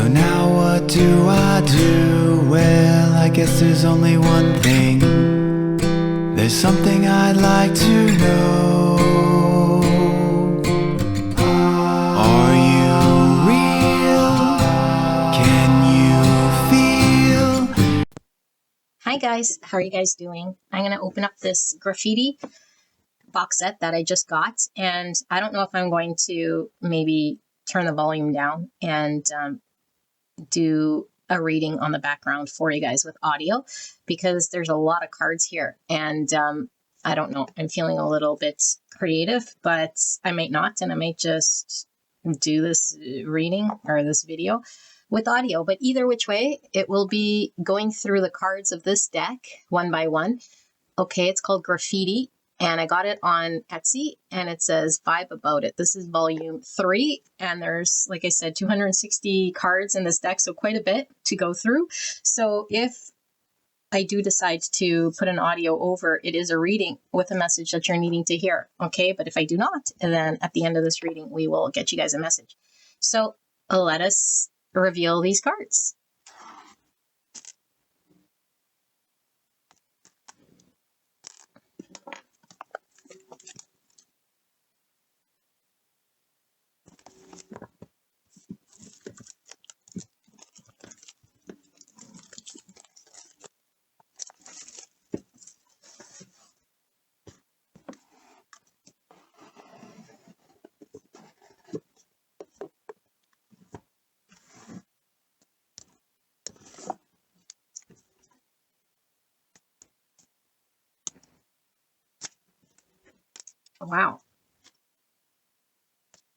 So now what do I do? Well, I guess there's only one thing. There's something I'd like to know. Are you real? Can you feel? Hi guys, how are you guys doing? I'm going to open up this graffiti box set that I just got, and I don't know if I'm going to maybe turn the volume down and do a reading on the background for you guys with audio, because there's a lot of cards here, and I don't know, I'm feeling a little bit creative, but I might not, and I might just do this reading or this video with audio. But either which way, it will be going through the cards of this deck one by one. Okay, it's called GraffiTEA, and I got it on Etsy, and it says Vibe About It. This is volume 3, and there's, like I said, 260 cards in this deck, so quite a bit to go through. So if I do decide to put an audio over, it is a reading with a message that you're needing to hear, okay? But if I do not, then at the end of this reading, we will get you guys a message. So let us reveal these cards. Wow.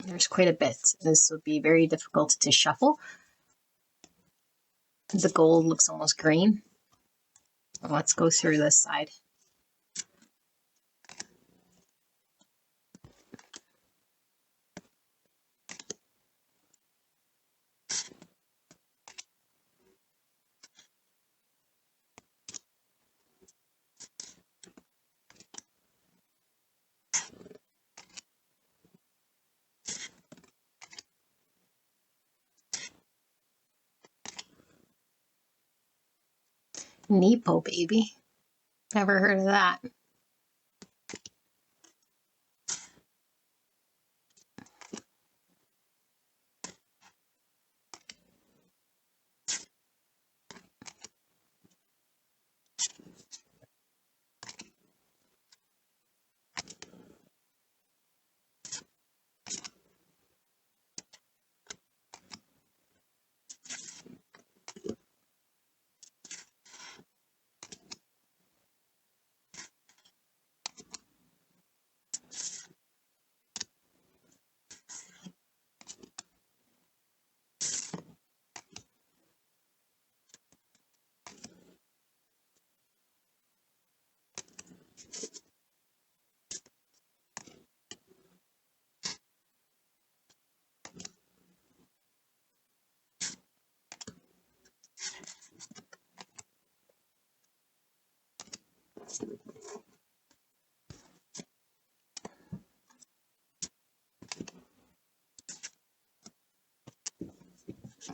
There's quite a bit. This would be very difficult to shuffle. The gold looks almost green. Let's go through this side. Nepo baby. Never heard of that.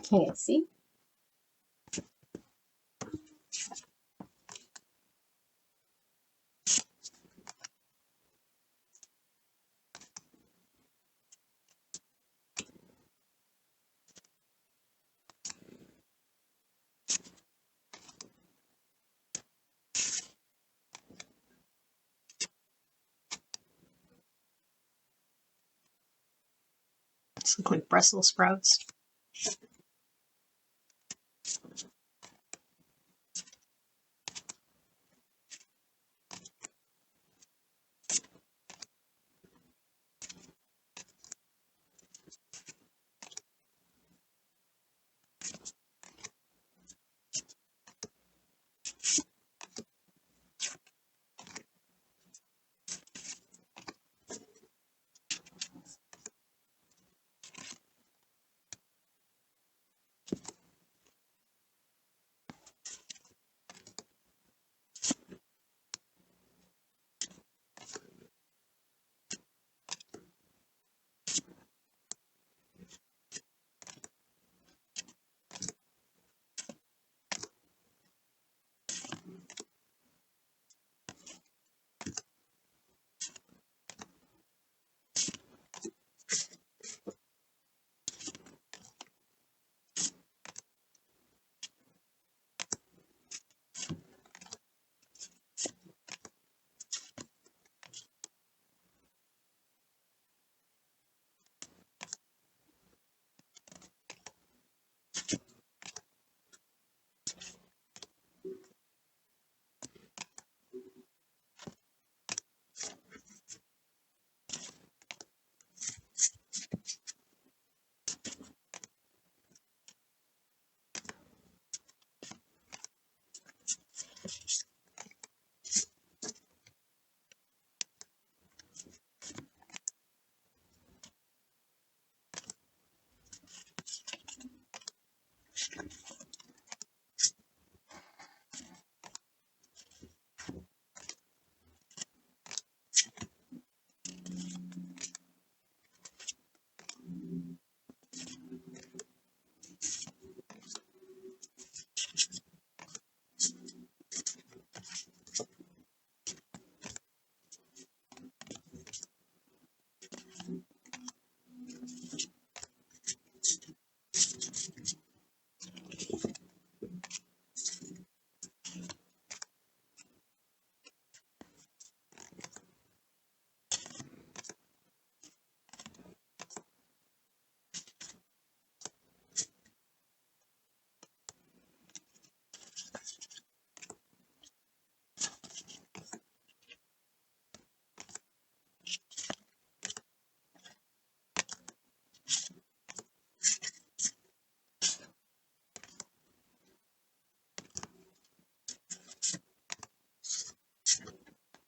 Can you see? These look like Brussels sprouts.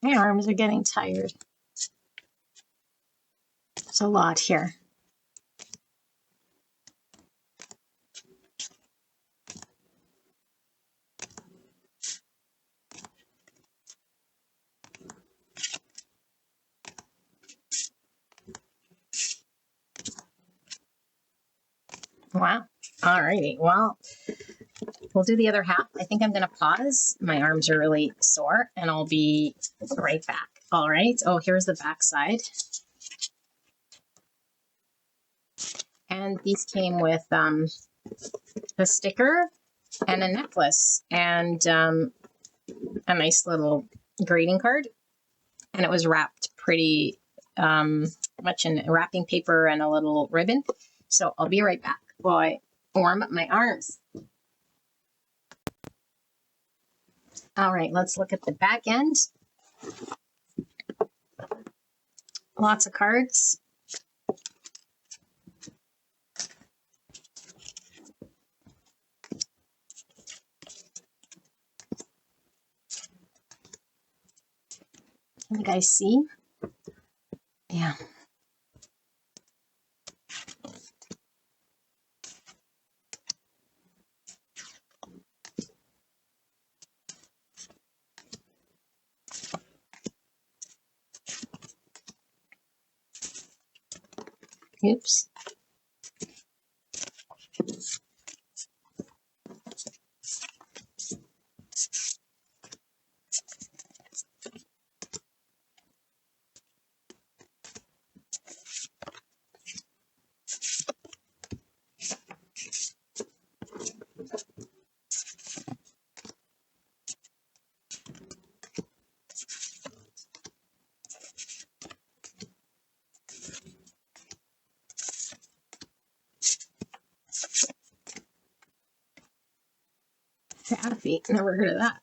My arms are getting tired. There's a lot here. Wow. Alrighty. Well, we'll do the other half. I think I'm going to pause. My arms are really sore, and I'll be right back. All right. Oh, here's the back side. And these came with a sticker and a necklace and a nice little greeting card. And it was wrapped pretty much in wrapping paper and a little ribbon. So I'll be right back while I warm up my arms. All right, let's look at the back end. Lots of cards. Can you guys see? Yeah. Oops. Taffy. Never heard of that.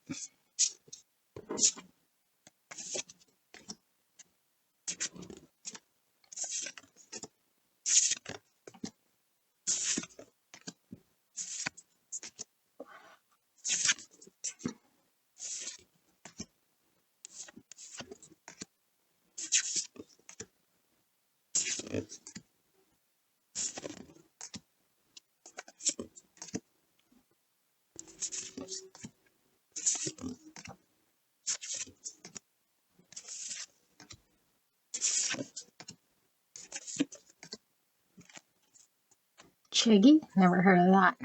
Chiggy? Never heard of that.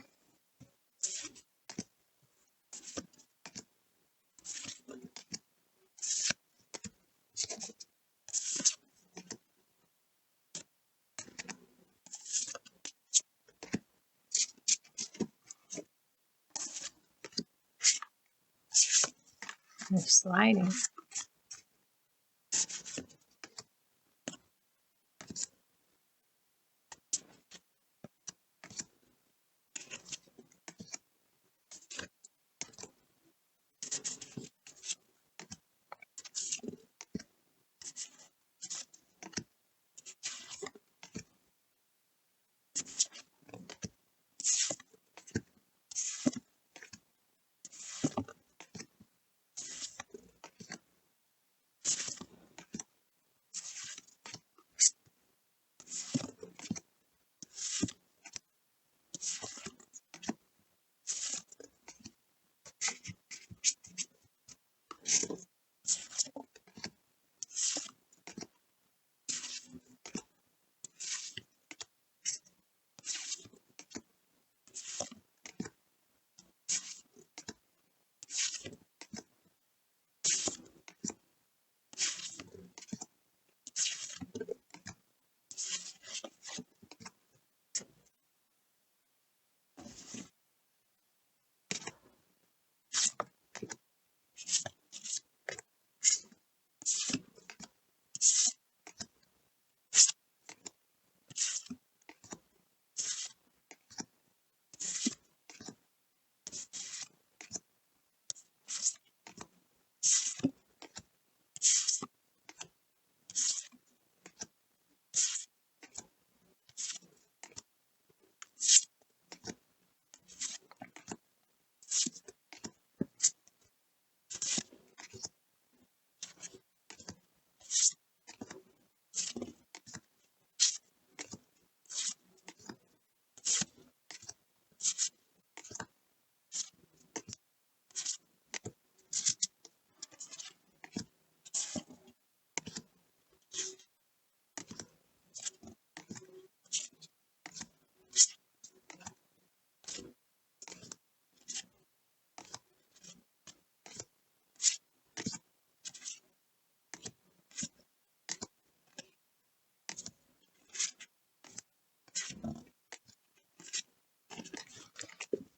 They're sliding.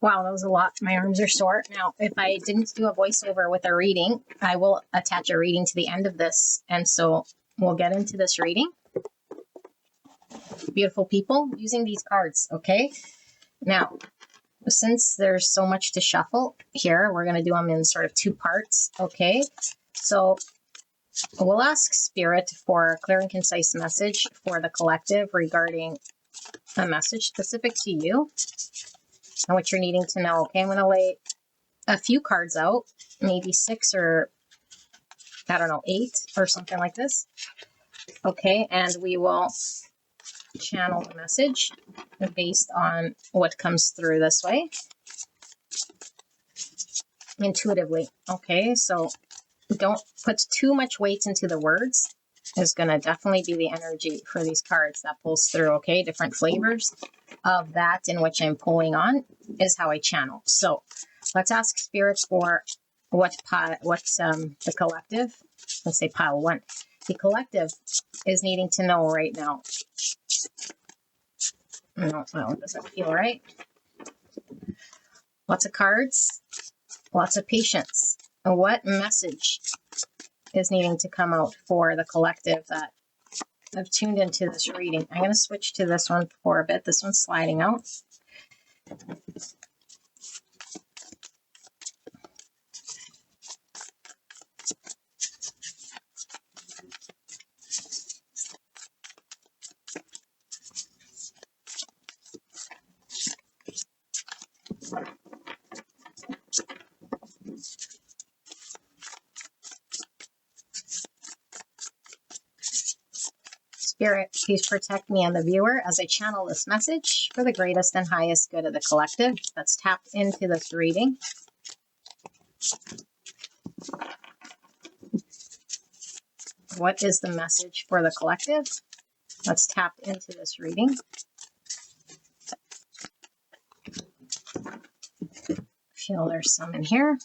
Wow, that was a lot. My arms are sore. Now, if I didn't do a voiceover with a reading, I will attach a reading to the end of this. And so we'll get into this reading. Beautiful people, using these cards, okay? Now, since there's so much to shuffle here, we're going to do them in sort of two parts, okay? So we'll ask Spirit for a clear and concise message for the collective regarding a message specific to you and what you're needing to know, okay? I'm going to lay a few cards out, maybe 6 or, I don't know, 8 or something like this, okay? And we will channel the message based on what comes through this way intuitively, okay? So don't put too much weight into the words is going to definitely be the energy for these cards that pulls through, okay? Different flavors of that in which I'm pulling on is how I channel. So let's ask Spirit for what the collective, let's say pile 1, the collective is needing to know right now. No, well, it doesn't feel right. Lots of cards, lots of patience. And what message is needing to come out for the collective that have tuned into this reading? I'm going to switch to this one for a bit. This one's sliding out. Spirit, please protect me and the viewer as I channel this message for the greatest and highest good of the collective that's tapped into this reading. What is the message for the collective that's tapped into this reading? Feel there's some in here.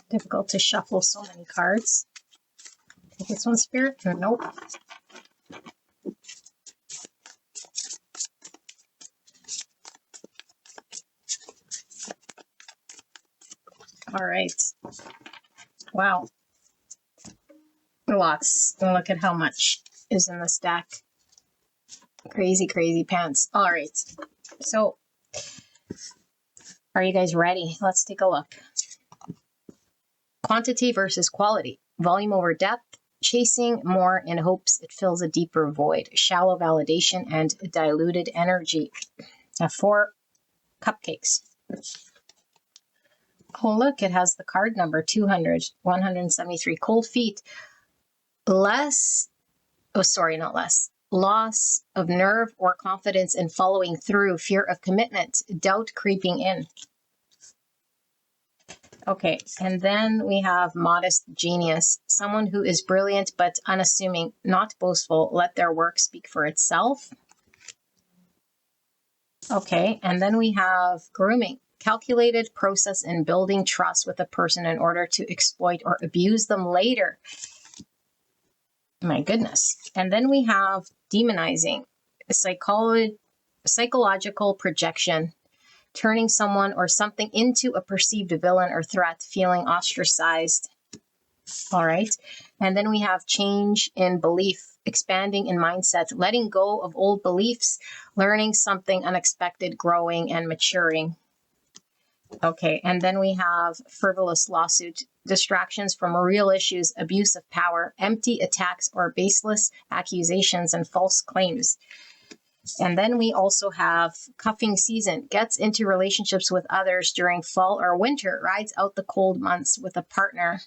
Difficult to shuffle so many cards. Take this one, Spirit. Nope. All right. Wow. Lots. Look at how much is in this deck. Crazy, crazy pants. All right. So, are you guys ready? Let's take a look. Quantity versus quality. Volume over depth. Chasing more in hopes it fills a deeper void. Shallow validation and diluted energy. 4 cupcakes. Oh, look, it has the card number 200, 173. Cold feet. Loss of nerve or confidence in following through, fear of commitment, doubt creeping in. Okay, and then we have modest genius, someone who is brilliant but unassuming, not boastful, let their work speak for itself. Okay, and then we have grooming, calculated process in building trust with a person in order to exploit or abuse them later. My goodness. And then we have demonizing, psychological projection, turning someone or something into a perceived villain or threat, feeling ostracized. All right. And then we have change in belief, expanding in mindset, letting go of old beliefs, learning something unexpected, growing and maturing. Okay. And then we have frivolous lawsuit, distractions from real issues, abuse of power, empty attacks or baseless accusations and false claims. And then we also have cuffing season, gets into relationships with others during fall or winter, rides out the cold months with a partner.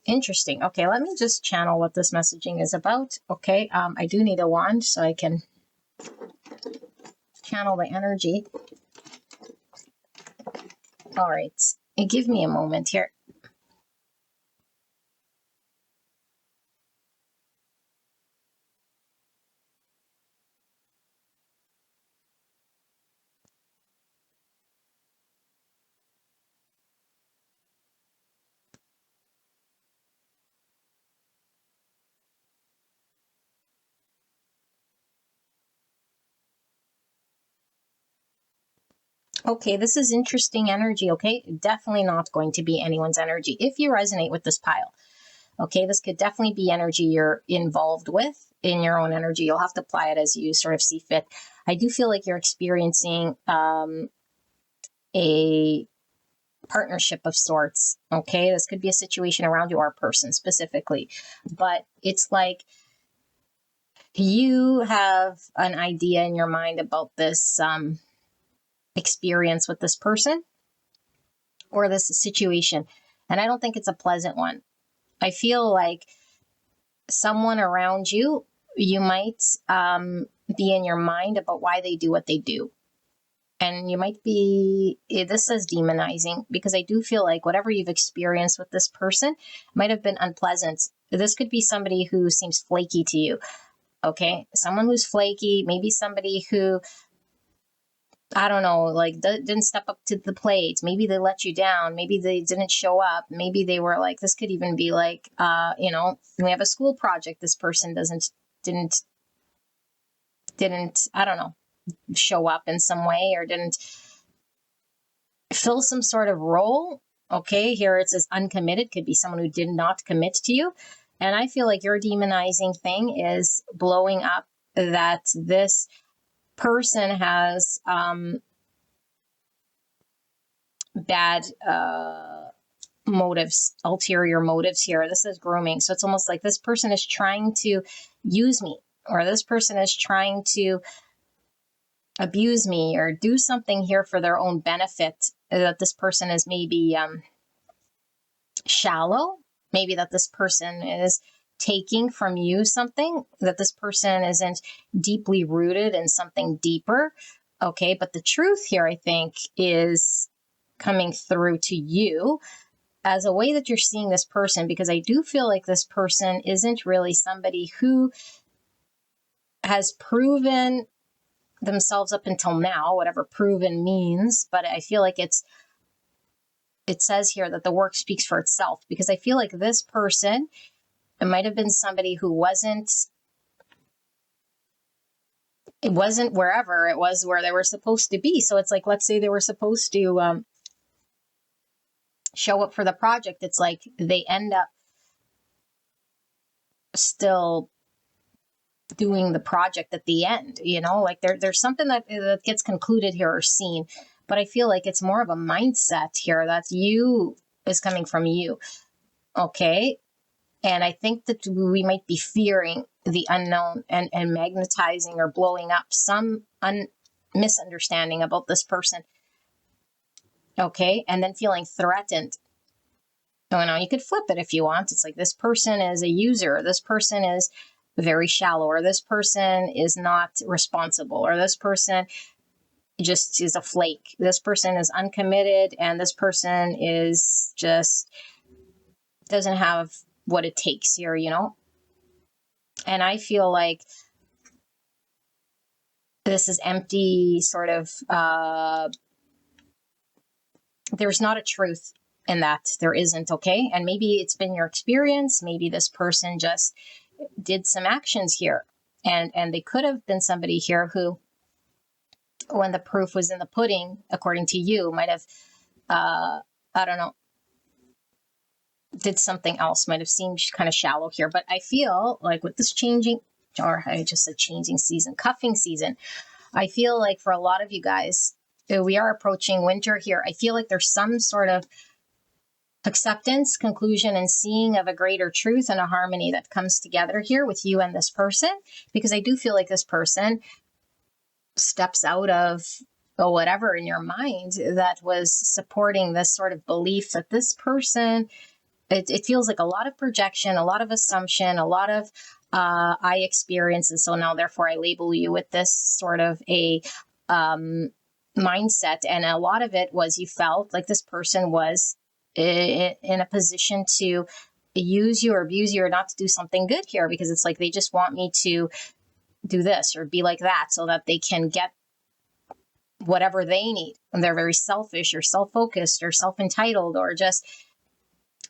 Interesting. Okay, let me just channel what this messaging is about. Okay, I do need a wand so I can channel the energy. All right, give me a moment here. Okay, this is interesting energy, okay? Definitely not going to be anyone's energy if you resonate with this pile. Okay, this could definitely be energy you're involved with in your own energy. You'll have to apply it as you sort of see fit. I do feel like you're experiencing a partnership of sorts. Okay, this could be a situation around you or a person specifically, but it's like you have an idea in your mind about this experience with this person or this situation, and I don't think it's a pleasant one. I feel like someone around you, you might be in your mind about why they do what they do. And you might be, this says demonizing, because I do feel like whatever you've experienced with this person might have been unpleasant. This could be somebody who seems flaky to you. Okay. Someone who's flaky, maybe somebody who, I don't know, like didn't step up to the plate. Maybe they let you down. Maybe they didn't show up. Maybe they were like, this could even be like, we have a school project. This person didn't, I don't know, show up in some way or didn't fill some sort of role. Okay, here it says uncommitted, could be someone who did not commit to you. And I feel like your demonizing thing is blowing up that this person has bad motives, ulterior motives here. This is grooming. So it's almost like this person is trying to use me, or this person is trying to abuse me or do something here for their own benefit, that this person is maybe shallow, maybe that this person is taking from you something, that this person isn't deeply rooted in something deeper. Okay, but the truth here, I think, is coming through to you as a way that you're seeing this person, because I do feel like this person isn't really somebody who has proven themselves up until now, whatever proven means, but I feel like it says here that the work speaks for itself, because I feel like this person, it might have been somebody who wasn't wherever it was where they were supposed to be. So it's like, let's say they were supposed to show up for the project. It's like they end up still doing the project at the end, like there's something that gets concluded here or seen, but I feel like it's more of a mindset here that you is coming from you. Okay. And I think that we might be fearing the unknown and magnetizing or blowing up some misunderstanding about this person. Okay. And then feeling threatened. Now you could flip it if you want. It's like, this person is a user. This person is very shallow, or this person is not responsible, or this person just is a flake. This person is uncommitted, and this person is just doesn't have what it takes here, And I feel like this is empty, sort of, there's not a truth in that. There isn't, okay? And maybe it's been your experience. Maybe this person just did some actions here, and they could have been somebody here who, when the proof was in the pudding, according to you, might have I don't know, did something else, might have seemed kind of shallow here. But I feel like with this changing, or I just said changing season, cuffing season, I feel like for a lot of you guys, we are approaching winter here. I feel like there's some sort of acceptance, conclusion, and seeing of a greater truth and a harmony that comes together here with you and this person, because I do feel like this person steps out of whatever in your mind that was supporting this sort of belief that this person, it feels like a lot of projection, a lot of assumption, a lot of I experience, and so now therefore I label you with this sort of a mindset. And a lot of it was, you felt like this person was in a position to use you or abuse you or not to do something good here, because it's like they just want me to do this or be like that so that they can get whatever they need. And they're very selfish or self-focused or self-entitled or just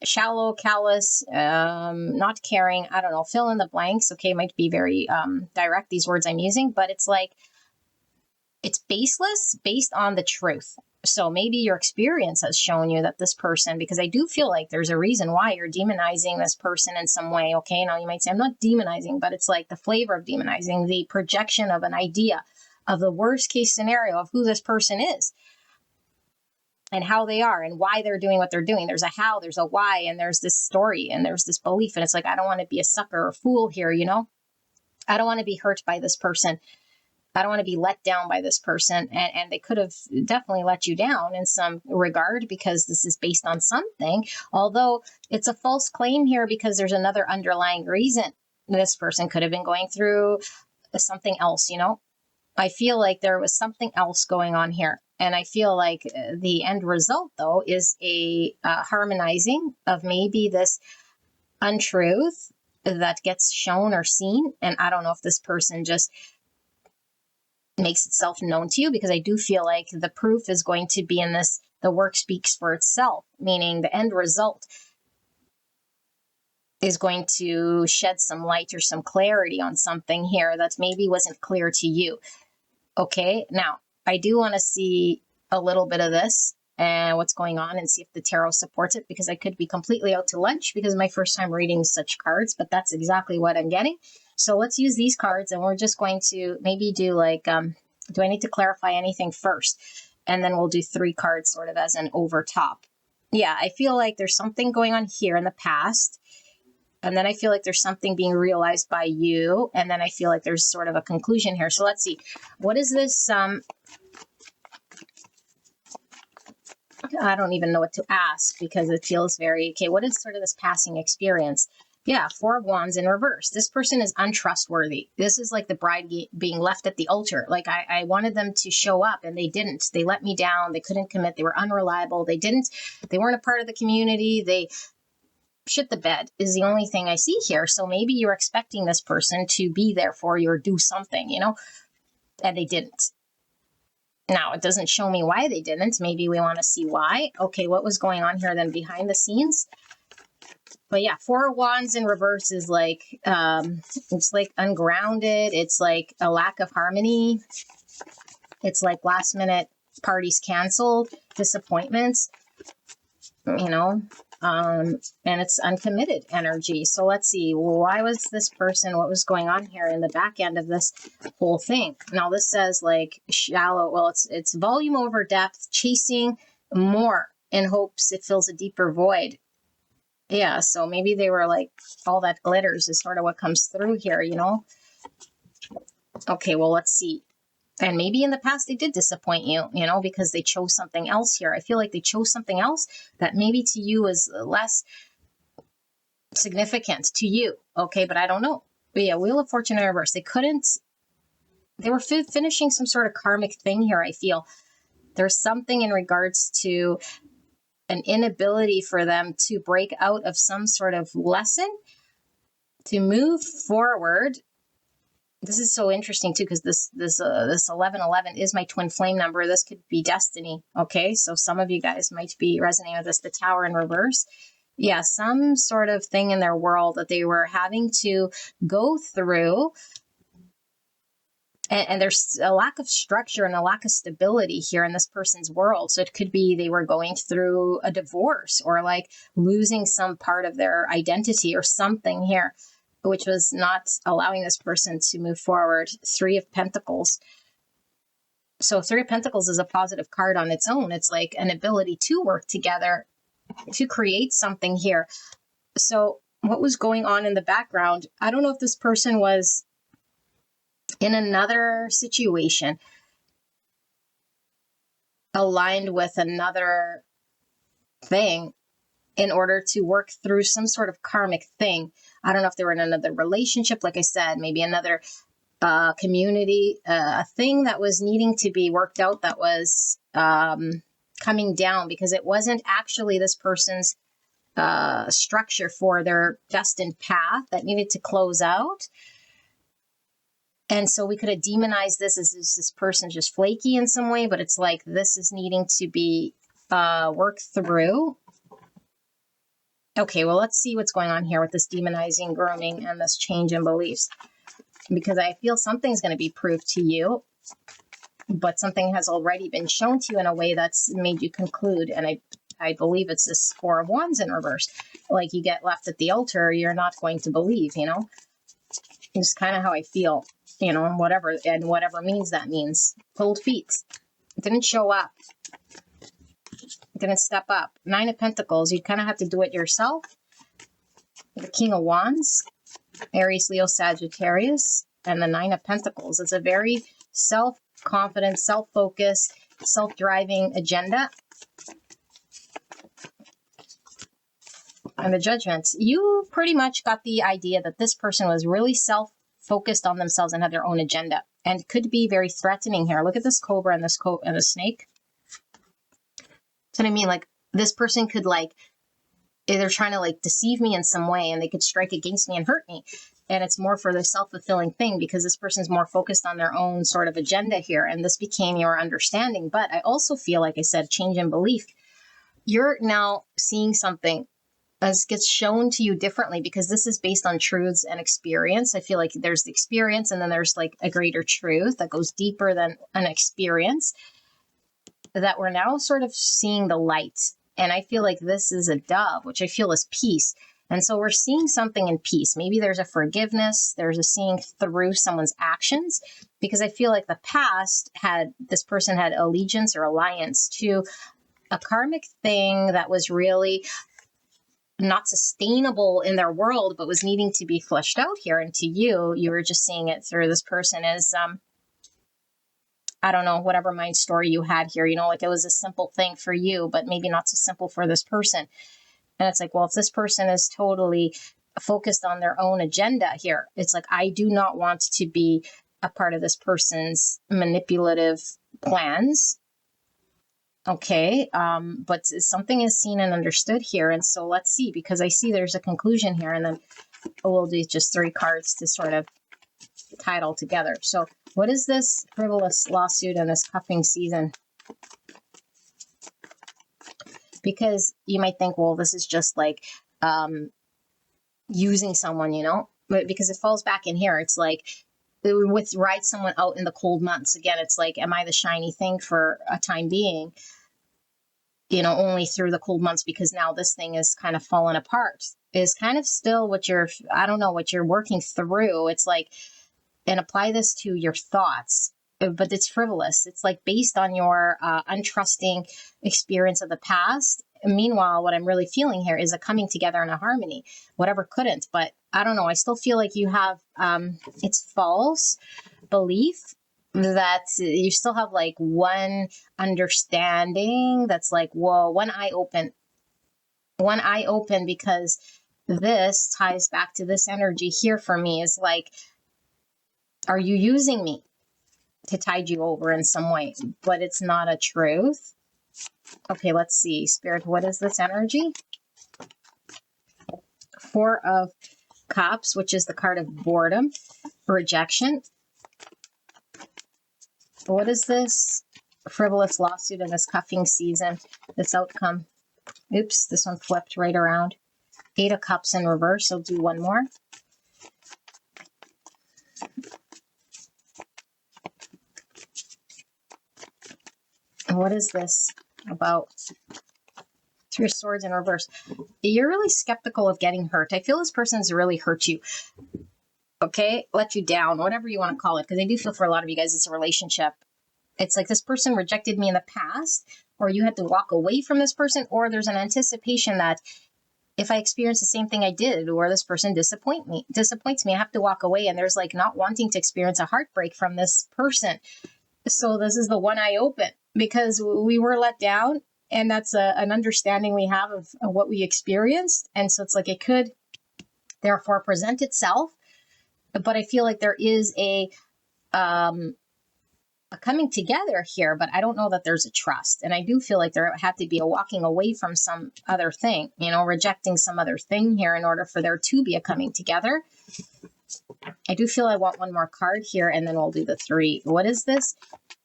shallow, callous, not caring. I don't know, fill in the blanks. Okay, might be very direct, these words I'm using, but it's like, it's baseless, based on the truth. So maybe your experience has shown you that this person, because I do feel like there's a reason why you're demonizing this person in some way. Okay, now you might say, I'm not demonizing, but it's like the flavor of demonizing, the projection of an idea of the worst case scenario of who this person is and how they are and why they're doing what they're doing. There's a how, there's a why, and there's this story and there's this belief. And it's like, I don't want to be a sucker or fool here, you know? I don't want to be hurt by this person. I don't want to be let down by this person. And they could have definitely let you down in some regard because this is based on something, although it's a false claim here because there's another underlying reason. This person could have been going through something else, you know? I feel like there was something else going on here. And I feel like the end result, though, is a harmonizing of maybe this untruth that gets shown or seen. And I don't know if this person just makes itself known to you, because I do feel like the proof is going to be in this, the work speaks for itself, meaning the end result is going to shed some light or some clarity on something here that maybe wasn't clear to you. Okay, now I do want to see a little bit of this and what's going on and see if the tarot supports it, because I could be completely out to lunch because my first time reading such cards, but that's exactly what I'm getting. So let's use these cards, and we're just going to maybe do like, do I need to clarify anything first? And then we'll do 3 cards sort of as an over top. Yeah, I feel like there's something going on here in the past. And then I feel like there's something being realized by you. And then I feel like there's sort of a conclusion here. So let's see. What is this? I don't even know what to ask because it feels very, okay, what is sort of this passing experience? Yeah, 4 of Wands in reverse. This person is untrustworthy. This is like the bride being left at the altar. Like I wanted them to show up and they didn't. They let me down. They couldn't commit. They were unreliable. They weren't a part of the community. They shit the bed is the only thing I see here. So maybe you're expecting this person to be there for you or do something, you know, and they didn't. Now, it doesn't show me why they didn't. Maybe we want to see why. Okay, what was going on here then behind the scenes? But yeah, 4 of Wands in reverse is like, it's like ungrounded. It's like a lack of harmony. It's like last minute parties canceled, disappointments, you know, and it's uncommitted energy. So let's see, why was this person, what was going on here in the back end of this whole thing? Now this says like shallow, well, it's volume over depth, chasing more in hopes it fills a deeper void. Yeah, so maybe they were like, all that glitters is sort of what comes through here, you know? Okay, well, let's see. And maybe in the past they did disappoint you, you know, because they chose something else here. I feel like they chose something else that maybe to you is less significant to you. Okay, but I don't know. But yeah, Wheel of Fortune in reverse. They were finishing some sort of karmic thing here, I feel. There's something in regards to an inability for them to break out of some sort of lesson, to move forward. This is so interesting too, because this 1111 is my twin flame number. This could be destiny. Okay, so some of you guys might be resonating with this. The Tower in reverse. Yeah, some sort of thing in their world that they were having to go through. And there's a lack of structure and a lack of stability here in this person's world. So it could be they were going through a divorce or like losing some part of their identity or something here, which was not allowing this person to move forward. 3 of Pentacles. So 3 of Pentacles is a positive card on its own. It's like an ability to work together to create something here. So what was going on in the background? I don't know if this person was in another situation aligned with another thing in order to work through some sort of karmic thing. I don't know if they were in another relationship, like I said, maybe another community, a thing that was needing to be worked out that was coming down because it wasn't actually this person's structure for their destined path that needed to close out. And so we could have demonized this as this person just flaky in some way, but it's like this is needing to be worked through. Okay, well, let's see what's going on here with this demonizing, grooming, and this change in beliefs. Because I feel something's going to be proved to you. but something has already been shown to you in a way that's made you conclude. And I believe it's this Four of Wands in reverse. Like you get left at the altar, you're not going to believe, you know? It's kind of how I feel, you know, and whatever means that means. Cold feet. Didn't show up. Didn't step up. Nine of Pentacles. You kind of have to do it yourself. The King of Wands. Aries, Leo, Sagittarius. And the Nine of Pentacles. It's a very self-confident, self-focused, self-driving agenda. And the Judgment. You pretty much got the idea that this person was really self-focused on themselves and had their own agenda. And could be very threatening here. Look at this cobra and this and the snake. That's what I mean. Like, this person could, like, they're trying to, like, deceive me in some way, and they could strike against me and hurt me. And it's more for the self-fulfilling thing, because this person's more focused on their own sort of agenda here. And this became your understanding. But I also feel, like I said, change in belief. You're now seeing something as gets shown to you differently, because this is based on truths and experience. I feel like there's the experience, and then there's like a greater truth that goes deeper than an experience, that we're now sort of seeing the light. And I feel like this is a dove, which I feel is peace. And so we're seeing something in peace. Maybe there's a forgiveness, there's a seeing through someone's actions, because I feel like the past this person had allegiance or alliance to a karmic thing that was really not sustainable in their world, but was needing to be fleshed out here. And to you, you were just seeing it through this person as, I don't know, whatever mind story you had here, you know, like it was a simple thing for you, but maybe not so simple for this person. And it's like, well, if this person is totally focused on their own agenda here, it's like, I do not want to be a part of this person's manipulative plans. Okay, but something is seen and understood here. And so let's see, because I see there's a conclusion here, and then we'll do just 3 cards to sort of tie it all together. So what is this frivolous lawsuit and this cuffing season? Because you might think, well, this is just like using someone, you know, but because it falls back in here, it's like with ride someone out in the cold months. Again, it's like, am I the shiny thing for a time being, you know, only through the cold months, because now this thing is kind of fallen apart, is kind of still what I don't know, what you're working through. It's like, and apply this to your thoughts, but it's frivolous. It's like based on your untrusting experience of the past. Meanwhile, what I'm really feeling here is a coming together and a harmony, whatever couldn't. But I don't know. I still feel like you have, it's false belief that you still have like one understanding that's like, whoa, one eye open, because this ties back to this energy here for me is like, are you using me to tide you over in some way? But it's not a truth. Okay, let's see. Spirit, what is this energy? 4 of Cups, which is the card of boredom, rejection. What is this frivolous lawsuit in this cuffing season? This outcome. Oops, this one flipped right around. 8 of Cups in reverse. I'll do one more. What is this about? 3 of Swords in reverse. You're really skeptical of getting hurt. I feel this person's really hurt you. Okay? Let you down, whatever you want to call it. Because I do feel for a lot of you guys, it's a relationship. It's like this person rejected me in the past, or you had to walk away from this person, or there's an anticipation that if I experience the same thing I did, or this person disappoints me, I have to walk away. And there's like not wanting to experience a heartbreak from this person. So this is the one eye open, because we were let down, and that's an understanding we have of what we experienced. And so it's like it could therefore present itself, but I feel like there is a coming together here, but I don't know that there's a trust. And I do feel like there had to be a walking away from some other thing, you know, rejecting some other thing here in order for there to be a coming together. I do feel I want one more card here, and then we'll do the 3. What is this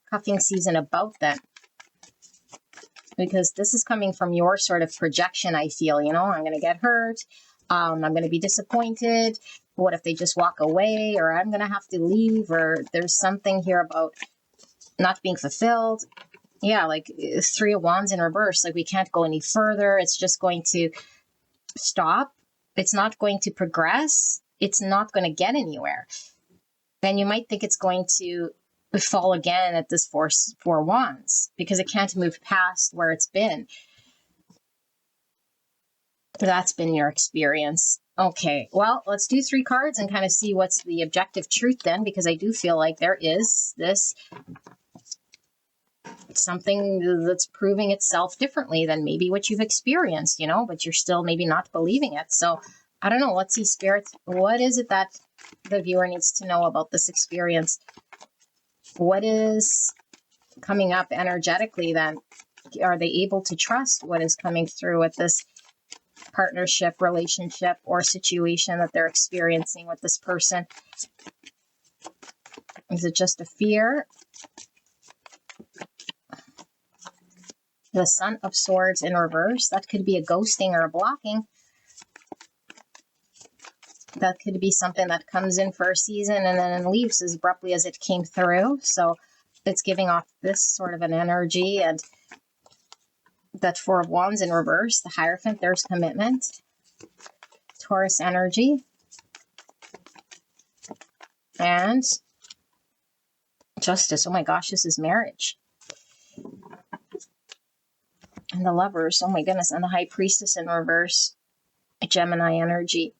cuffing season about then? Because this is coming from your sort of projection, I feel, you know, I'm going to get hurt. I'm going to be disappointed. What if they just walk away, or I'm going to have to leave, or there's something here about not being fulfilled. Yeah, like Three of Wands in reverse. Like we can't go any further. It's just going to stop. It's not going to progress. It's not going to get anywhere. Then you might think it's going to fall again at this four wands because it can't move past where it's been. That's been your experience. Okay, well, let's do 3 cards and kind of see what's the objective truth then, because I do feel like there is this something that's proving itself differently than maybe what you've experienced, you know, but you're still maybe not believing it. So I don't know. Let's see, spirits. What is it that the viewer needs to know about this experience? What is coming up energetically then? Are they able to trust what is coming through with this partnership, relationship, or situation that they're experiencing with this person? Is it just a fear? The Son of Swords in reverse. That could be a ghosting or a blocking. That could be something that comes in for a season and then leaves as abruptly as it came through. So it's giving off this sort of an energy. And that Four of Wands in reverse, the Hierophant, there's commitment. Taurus energy. And Justice. Oh my gosh, this is marriage. And the Lovers, oh my goodness, and the High Priestess in reverse, Gemini energy.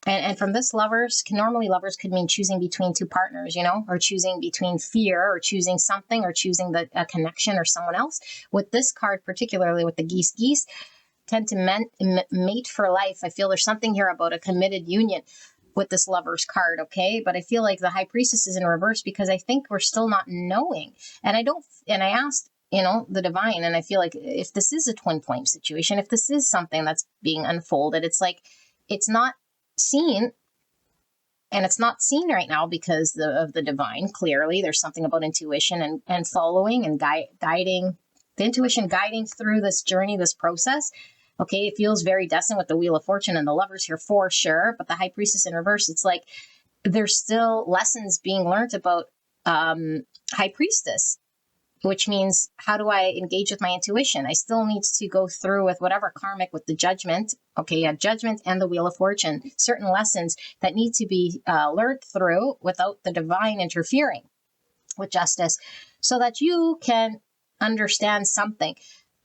And from this, lovers could mean choosing between 2 partners, you know, or choosing between fear or choosing something or choosing a connection or someone else. With this card, particularly with the geese tend to mate for life. I feel there's something here about a committed union with this Lovers card, okay? But I feel like the High Priestess is in reverse because I think we're still not knowing. And I asked, you know, the divine, and I feel like if this is a twin flame situation, if this is something that's being unfolded, it's like, it's not seen, and it's not seen right now because of the divine. Clearly there's something about intuition and following and guiding, the intuition guiding through this journey, this process. Okay, it feels very destined with the Wheel of Fortune and the Lovers here for sure, but the High Priestess in reverse, it's like there's still lessons being learned about High Priestess, which means how do I engage with my intuition? I still need to go through with whatever karmic, with the Judgment. Okay, yeah, Judgment and the Wheel of Fortune, certain lessons that need to be learned through without the divine interfering with Justice so that you can understand something.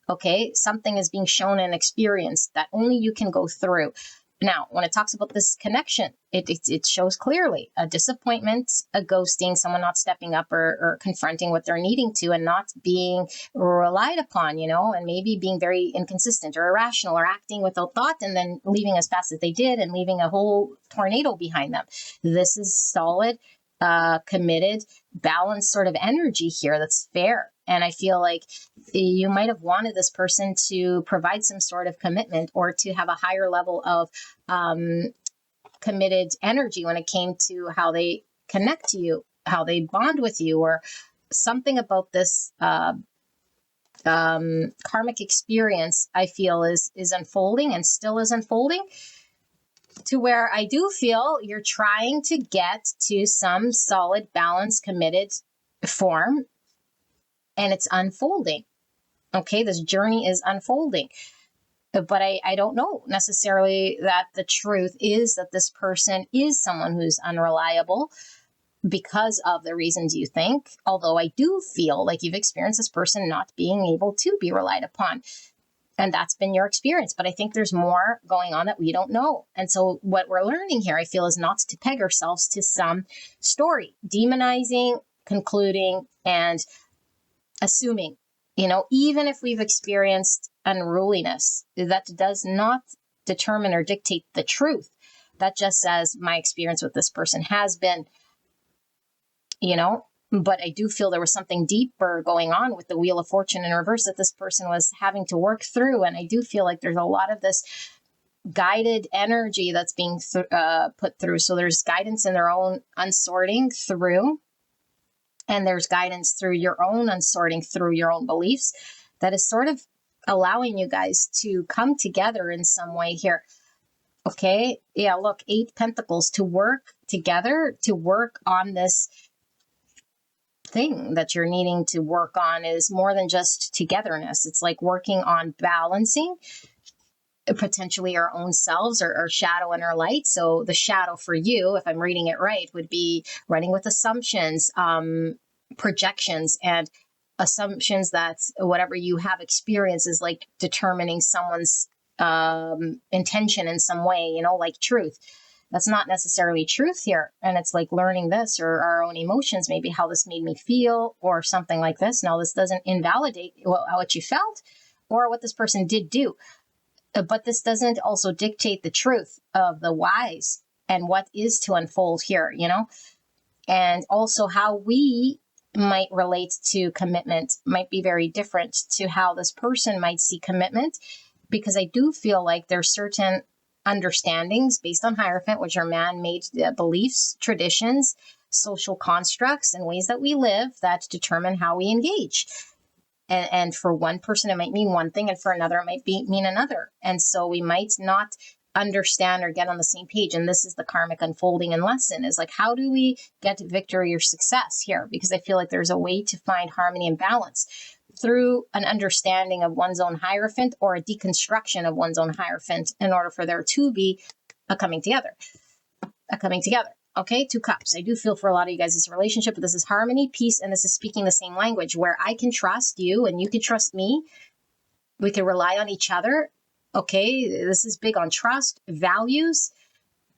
Okay, something is being shown and experienced that only you can go through. Now, when it talks about this connection, it shows clearly a disappointment, a ghosting, someone not stepping up or confronting what they're needing to and not being relied upon, you know, and maybe being very inconsistent or irrational or acting without thought and then leaving as fast as they did and leaving a whole tornado behind them. This is solid, committed, balanced sort of energy here that's fair. And I feel like you might have wanted this person to provide some sort of commitment or to have a higher level of committed energy when it came to how they connect to you, how they bond with you, or something about this karmic experience, I feel is unfolding and still is unfolding, to where I do feel you're trying to get to some solid, balanced, committed form. And it's unfolding. Okay, this journey is unfolding. But I don't know necessarily that the truth is that this person is someone who's unreliable because of the reasons you think. Although I do feel like you've experienced this person not being able to be relied upon. And that's been your experience. But I think there's more going on that we don't know. And so what we're learning here, I feel, is not to peg ourselves to some story, demonizing, concluding, and assuming, you know, even if we've experienced unruliness, that does not determine or dictate the truth. That just says my experience with this person has been, you know, but I do feel there was something deeper going on with the Wheel of Fortune in reverse that this person was having to work through. And I do feel like there's a lot of this guided energy that's being put through. So there's guidance in their own unsorting through. And there's guidance through your own unsorting through your own beliefs that is sort of allowing you guys to come together in some way here. Okay. Yeah. Look, 8 Pentacles, to work together, to work on this thing that you're needing to work on is more than just togetherness. It's like working on balancing potentially our own selves, or shadow and our light. So the shadow for you, if I'm reading it right, would be running with assumptions, projections, and assumptions that whatever you have experienced is like determining someone's intention in some way, you know, like truth. That's not necessarily truth here. And it's like learning this, or our own emotions, maybe how this made me feel or something like this. Now, this doesn't invalidate what you felt or what this person did do. But this doesn't also dictate the truth of the whys and what is to unfold here, you know? And also how we might relate to commitment might be very different to how this person might see commitment, because I do feel like there's certain understandings based on Hierophant, which are man-made beliefs, traditions, social constructs, and ways that we live that determine how we engage. And for one person, it might mean one thing, and for another, it might mean another. And so we might not understand or get on the same page. And this is the karmic unfolding and lesson, is like, how do we get victory or success here? Because I feel like there's a way to find harmony and balance through an understanding of one's own Hierophant, or a deconstruction of one's own Hierophant, in order for there to be a coming together. Okay, 2 cups. I do feel for a lot of you guys this relationship, but this is harmony, peace, and this is speaking the same language, where I can trust you and you can trust me. We can rely on each other. Okay, this is big on trust, values,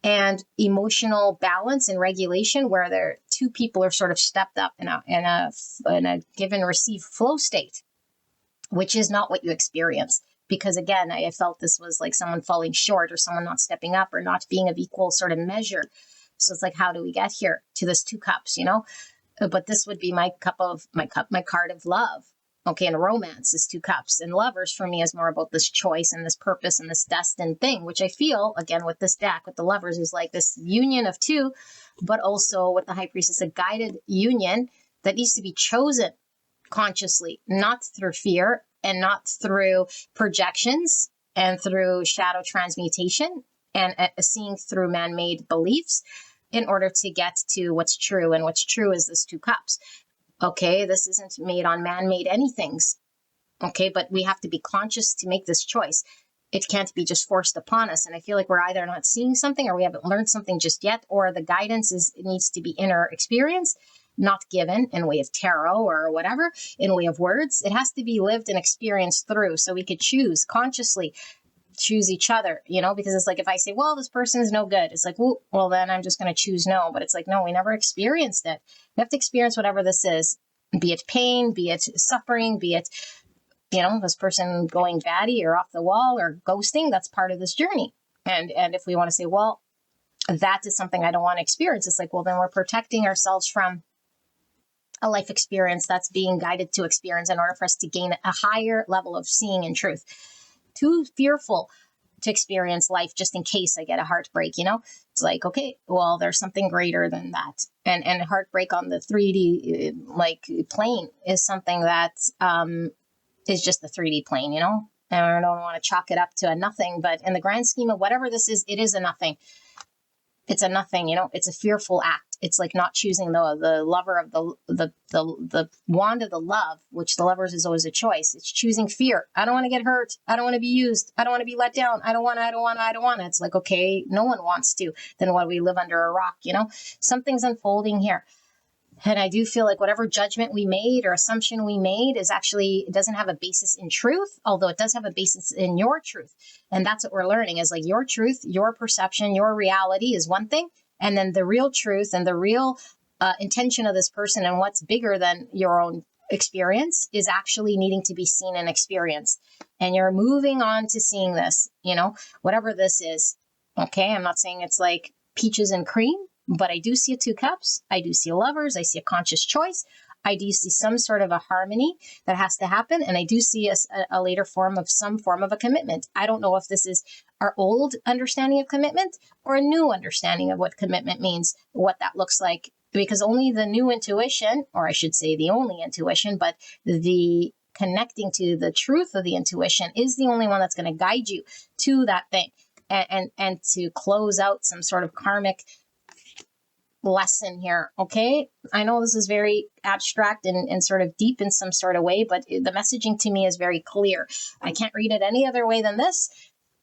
and emotional balance and regulation, where there 2 people are sort of stepped up in a give and receive flow state, which is not what you experience. Because again, I felt this was like someone falling short, or someone not stepping up, or not being of equal sort of measure. So it's like, how do we get here to this 2 cups, you know? But this would be my card of love. Okay, and romance is 2 cups. And lovers for me is more about this choice and this purpose and this destined thing, which I feel, again, with this deck, with the lovers, is like this union of 2, but also with the High Priestess, a guided union that needs to be chosen consciously, not through fear and not through projections and through shadow transmutation and seeing through man-made beliefs, in order to get to what's true. And what's true is this 2 cups. Okay, this isn't made on man-made anythings. Okay, but we have to be conscious to make this choice. It can't be just forced upon us. And I feel like we're either not seeing something, or we haven't learned something just yet, or the guidance it needs to be inner experience, not given in way of tarot or whatever, in way of words. It has to be lived and experienced through, so we could choose consciously, choose each other, you know, because it's like, if I say, well, this person is no good, it's like, well, then I'm just going to choose no. But it's like, no, we never experienced it. We have to experience whatever this is, be it pain, be it suffering, be it, you know, this person going batty or off the wall or ghosting. That's part of this journey. And if we want to say, well, that is something I don't want to experience, it's like, well, then we're protecting ourselves from a life experience that's being guided to experience, in order for us to gain a higher level of seeing and truth. Too fearful to experience life just in case I get a heartbreak, you know? It's like, okay, well, there's something greater than that. And heartbreak on the 3D like plane is something that is just the 3D plane, you know? And I don't want to chalk it up to a nothing, but in the grand scheme of whatever this is, it is a nothing. It's a nothing, you know? It's a fearful act. It's like not choosing the lover of the wand of the love, which the lovers is always a choice. It's choosing fear. I don't want to get hurt. I don't want to be used. I don't want to be let down. I don't want to. It's like, okay, no one wants to. Then why do we live under a rock, you know? Something's unfolding here. And I do feel like whatever judgment we made or assumption we made is actually, it doesn't have a basis in truth, although it does have a basis in your truth. And that's what we're learning, is like your truth, your perception, your reality is one thing. And then the real truth and the real intention of this person, and what's bigger than your own experience, is actually needing to be seen and experienced. And you're moving on to seeing this, you know, whatever this is. Okay, I'm not saying it's like peaches and cream, but I do see a 2 cups. I do see lovers. I see a conscious choice. I do see some sort of a harmony that has to happen. And I do see a later form of some form of a commitment. I don't know if this is our old understanding of commitment or a new understanding of what commitment means, what that looks like, because only the new intuition, or I should say the only intuition, but the connecting to the truth of the intuition is the only one that's going to guide you to that thing, and to close out some sort of karmic lesson here, okay? I know this is very abstract and sort of deep in some sort of way, but the messaging to me is very clear. I can't read it any other way than this.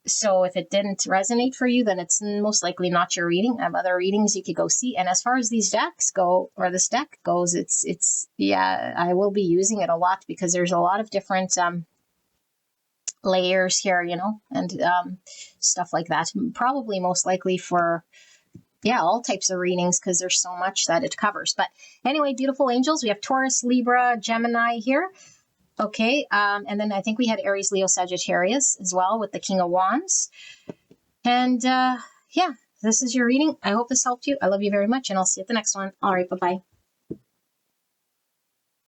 So if it didn't resonate for you, then it's most likely not your reading. I have other readings you could go see. And as far as these decks go, or this deck goes, it's yeah, I will be using it a lot because there's a lot of different layers here, you know, and stuff like that. Probably most likely for, yeah, all types of readings because there's so much that it covers. But anyway, beautiful angels, we have Taurus, Libra, Gemini here. Okay, and then I think we had Aries, Leo, Sagittarius as well with the King of Wands. And yeah, this is your reading. I hope this helped you. I love you very much, and I'll see you at the next one. All right, bye-bye.